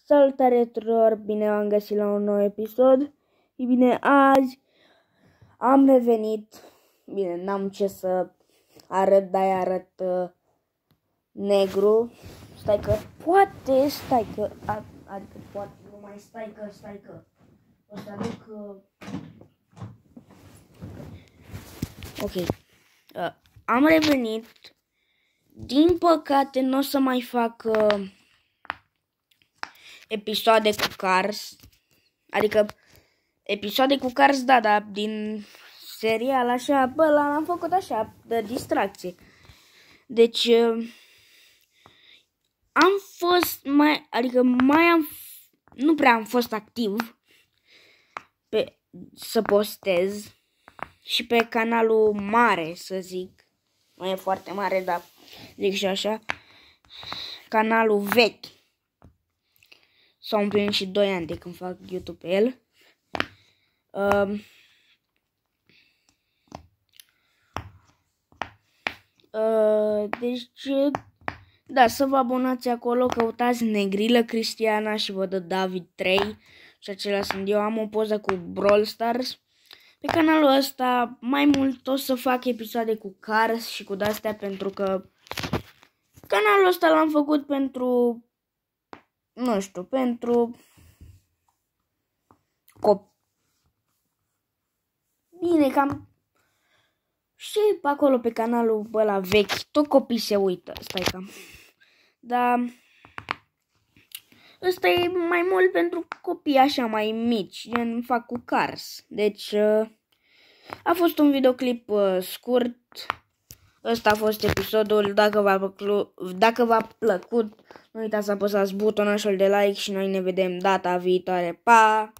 Salutare tuturor, bine v-am găsit la un nou episod. E bine, azi am revenit. Bine, n-am ce să arăt, dar arăt negru. Stai că poate, adică poate, nu mai stai că. O să aduc... Ok. Am revenit. Din păcate nu o să mai fac episoade cu Cars. Adică episoade cu Cars, da, dar din serial așa, bă, l-am făcut așa, de distracție. Deci am fost nu prea am fost activ să postez și pe canalul mare, să zic. Nu e foarte mare, dar zic și așa. Canalul vechi. S-au împlinit și 2 ani de când fac YouTube pe el. Deci, da, să vă abonați acolo, căutați Negrilă Cristiana și vă dă David 3 și acelea sunt eu. Am o poză cu Brawl Stars. Pe canalul ăsta mai mult o să fac episoade cu Cars și cu de-astea, pentru că canalul ăsta l-am făcut pentru, nu știu, pentru copii. Bine, cam și pe acolo pe canalul ăla vechi, tot copii se uită, stai cam. Dar ăsta e mai mult pentru copii așa mai mici, gen fac cu Cars. Deci a fost un videoclip scurt. Ăsta a fost episodul. Dacă v-a plăcut, nu uitați să apăsați butonul de like și noi ne vedem data viitoare. Pa!